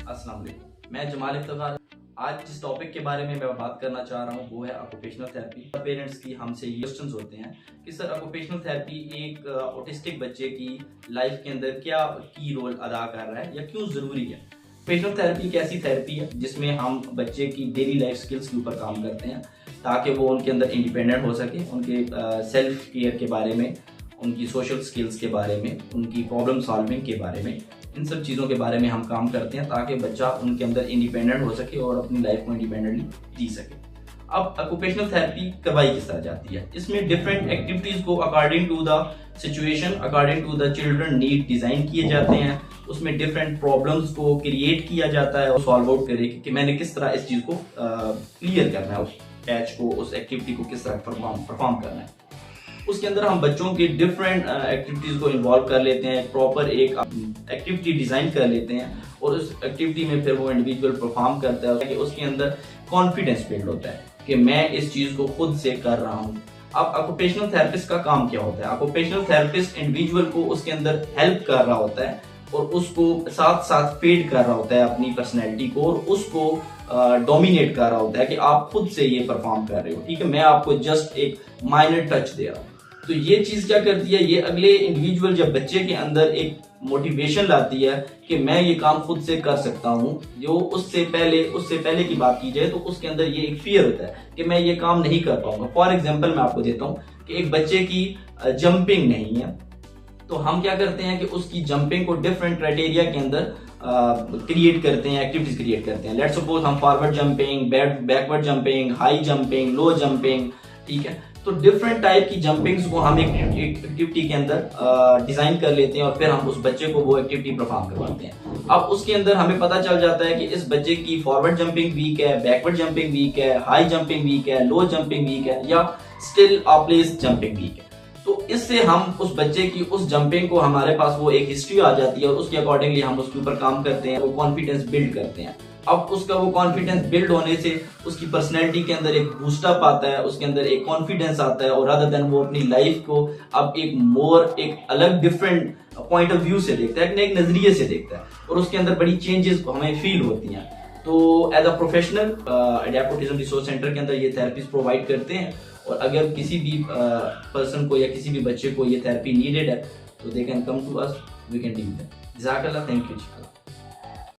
अस्सलाम वालेकुम। मैं जमाल इफ्तिखार। आज जिस टॉपिक के बारे में मैं बात करना चाह रहा हूँ वो है ऑक्यूपेशनल थेरेपी। पेरेंट्स की हमसे ये क्वेश्चंस होते हैं कि सर ऑक्यूपेशनल थेरेपी एक ऑटिस्टिक बच्चे की लाइफ के अंदर क्या की रोल अदा कर रहा है या क्यों ज़रूरी है। ऑक्यूपेशनल थेरेपी एक ऐसी थेरेपी है जिसमें हम बच्चे की डेली लाइफ स्किल्स के ऊपर काम करते हैं ताकि वो उनके अंदर इंडिपेंडेंट हो सके, उनके सेल्फ केयर के बारे में, उनकी सोशल स्किल्स के बारे में, उनकी प्रॉब्लम सॉल्विंग के बारे में, इन सब चीज़ों के बारे में हम काम करते हैं ताकि बच्चा उनके अंदर इंडिपेंडेंट हो सके और अपनी लाइफ को इंडिपेंडेंटली जी सके। अब ऑक्यूपेशनल थेरेपी करवाई किस तरह जाती है, इसमें डिफरेंट एक्टिविटीज़ को according to the situation, according to the children need design किए जाते हैं। उसमें डिफरेंट प्रॉब्लम्स को क्रिएट किया जाता है और सॉल्व आउट करे कि मैंने किस तरह इस चीज़ को क्लियर करना है, उस पैच को, उस एक्टिविटी को किस तरह परफॉर्म करना है। उसके अंदर हम बच्चों की डिफरेंट एक्टिविटीज़ को इन्वॉल्व कर लेते हैं, प्रॉपर एक एक्टिविटी डिज़ाइन कर लेते हैं और उस एक्टिविटी में फिर वो इंडिविजुअल परफॉर्म करता है कि उसके अंदर कॉन्फिडेंस बिल्ड होता है कि मैं इस चीज़ को खुद से कर रहा हूँ। अब ऑक्यूपेशनल थेरेपिस्ट का काम क्या होता है? ऑक्यूपेशनल थेरेपिस्ट इंडिविजुअल को उसके अंदर हेल्प कर रहा होता है और उसको साथ साथ फीड कर रहा होता है अपनी पर्सनैलिटी को और उसको डोमिनेट कर रहा होता है कि आप खुद से ये परफॉर्म कर रहे हो, ठीक है, मैं आपको जस्ट एक माइनर टच दे रहा हूँ। तो ये चीज़ क्या करती है, ये अगले इंडिविजुअल जब बच्चे के अंदर एक मोटिवेशन लाती है कि मैं ये काम खुद से कर सकता हूँ। जो उससे पहले की बात की जाए तो उसके अंदर ये एक फियर होता है कि मैं ये काम नहीं कर पाऊंगा। फॉर एग्जांपल मैं आपको देता हूँ कि एक बच्चे की जंपिंग नहीं है, तो हम क्या करते हैं कि उसकी जंपिंग को डिफरेंट क्राइटेरिया के अंदर क्रिएट करते हैं, एक्टिविटीज क्रिएट करते हैं। लेट्स सपोज हम forward jumping, backward jumping, high jumping, low jumping, ठीक है, तो डिफरेंट टाइप की जंपिंग्स को हम एक एक्टिविटी के अंदर डिजाइन कर लेते हैं और फिर हम उस बच्चे को वो एक्टिविटी परफॉर्म करवाते हैं। अब उसके अंदर हमें पता चल जाता है कि इस बच्चे की फॉरवर्ड जंपिंग वीक है, बैकवर्ड जंपिंग वीक है, हाई जंपिंग वीक है, लो जंपिंग वीक है या स्टिल प्लेस जंपिंग वीक है। तो इससे हम उस बच्चे की उस जंपिंग को, हमारे पास वो एक हिस्ट्री आ जाती है और उसके अकॉर्डिंगली हम उसके ऊपर काम करते हैं, वो कॉन्फिडेंस बिल्ड करते हैं। अब उसका वो कॉन्फिडेंस बिल्ड होने से उसकी पर्सनैलिटी के अंदर एक बूस्टअप आता है, उसके अंदर एक कॉन्फिडेंस आता है और रादर देन वो अपनी लाइफ को अब एक अलग डिफरेंट पॉइंट ऑफ व्यू से देखता है, एक नजरिए से देखता है और उसके अंदर बड़ी चेंजेस हमें फील होती हैं। तो as a professional adapt autism resource centre के अंदर ये थेरेपीज प्रोवाइड करते हैं और अगर किसी भी पर्सन को या किसी भी बच्चे को ये थेरेपी नीडेड है तो they can come to us, we can deal that. जज़ाकल्लाह, थैंक यू।